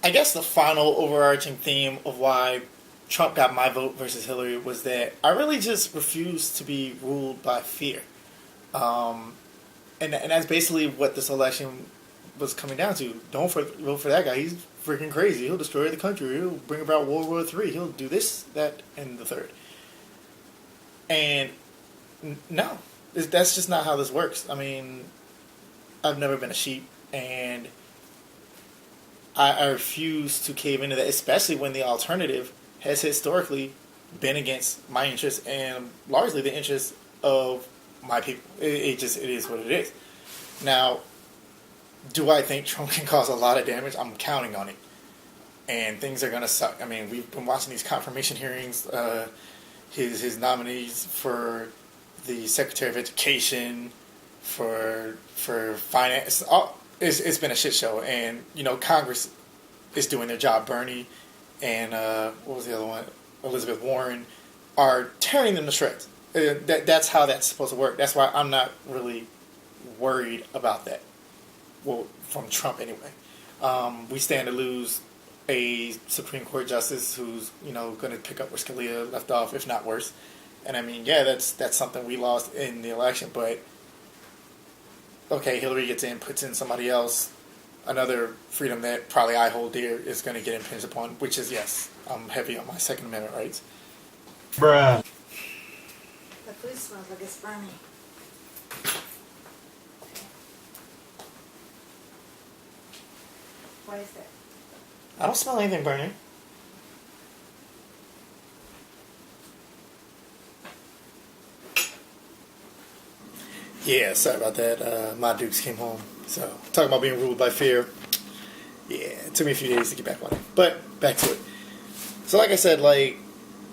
I guess the final overarching theme of why Trump got my vote versus Hillary was that I really just refuse to be ruled by fear. Um, and that's basically what this election was coming down to. Don't vote for that guy. He's freaking crazy. He'll destroy the country. He'll bring about World War III. He'll do this, that, and the third. And no, that's just not how this works. I mean, I've never been a sheep, and I refuse to cave into that, especially when the alternative has historically been against my interests and largely the interests of my people. It is what it is. Now, do I think Trump can cause a lot of damage? I'm counting on it. And things are going to suck. I mean, we've been watching these confirmation hearings, his nominees for the Secretary of Education, for finance. It's been a shit show. And, Congress is doing their job. Bernie and, what was the other one? Elizabeth Warren are tearing them to shreds. That's how that's supposed to work. That's why I'm not really worried about that. Well, from Trump anyway. We stand to lose a Supreme Court justice who's, going to pick up where Scalia left off, if not worse. And I mean, yeah, that's something we lost in the election, but okay, Hillary gets in, puts in somebody else. Another freedom that probably I hold dear is going to get impinged upon, which is, yes, I'm heavy on my Second Amendment rights. Bruh. The food smells like it's burning. What is it? I don't smell anything burning. Yeah, sorry about that. My Dukes came home. So, talking about being ruled by fear. Yeah, it took me a few days to get back on it. But, back to it. So, like I said,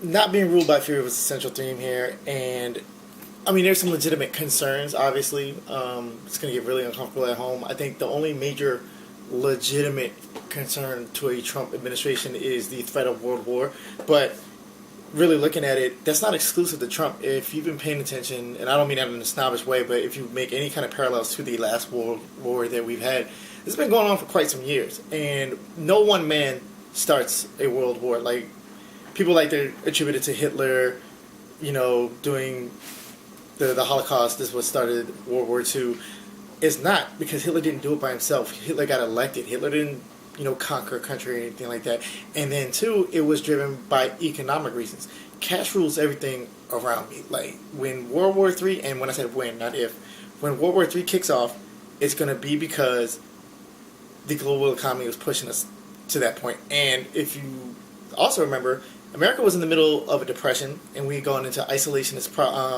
not being ruled by fear was the central theme here. And, I mean, there's some legitimate concerns, obviously. It's going to get really uncomfortable at home. I think the only major legitimate concern to a Trump administration is the threat of world war. But really looking at it, that's not exclusive to Trump. If you've been paying attention, and I don't mean that in a snobbish way, but if you make any kind of parallels to the last world war that we've had, this has been going on for quite some years. And no one man starts a world war. Like, people like to attribute it to Hitler, doing the Holocaust. This is what started World War II. It's not, because Hitler didn't do it by himself. Hitler got elected. Hitler didn't, conquer a country or anything like that. And then, two, it was driven by economic reasons. Cash rules everything around me. Like, when World War III, and when I said when, not if, when World War III kicks off, it's going to be because the global economy was pushing us to that point. And if you also remember, America was in the middle of a depression, and we had gone into isolationist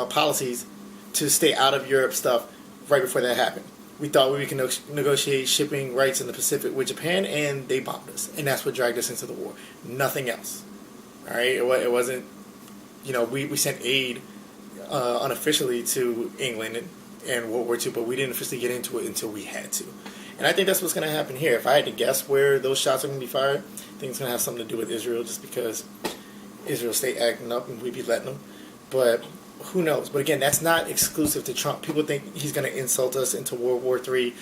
policies to stay out of Europe stuff right before that happened. We thought we could negotiate shipping rights in the Pacific with Japan, and they bombed us. And that's what dragged us into the war. Nothing else. All right? It wasn't, we sent aid unofficially to England and World War II, but we didn't officially get into it until we had to. And I think that's what's going to happen here. If I had to guess where those shots are going to be fired, I think it's going to have something to do with Israel, just because Israel stay acting up and we be letting them. But who knows? But again, that's not exclusive to Trump. People think he's going to insult us into World War III.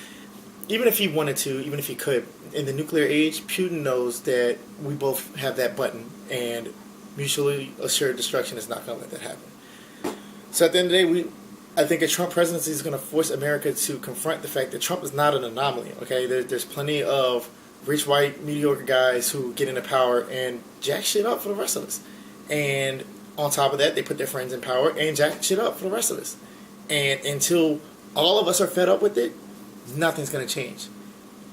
Even if he wanted to, even if he could, in the nuclear age, Putin knows that we both have that button, and mutually assured destruction is not going to let that happen. So at the end of the day, I think a Trump presidency is going to force America to confront the fact that Trump is not an anomaly. Okay, there's plenty of rich, white, mediocre guys who get into power and jack shit up for the rest of us. And on top of that, they put their friends in power and jack shit up for the rest of us. And until all of us are fed up with it, nothing's going to change.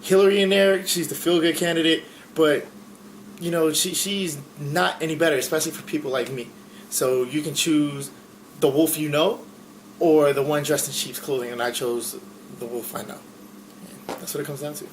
Hillary in there, she's the feel-good candidate, but, she's not any better, especially for people like me. So you can choose the wolf or the one dressed in sheep's clothing, and I chose the wolf I know. And that's what it comes down to.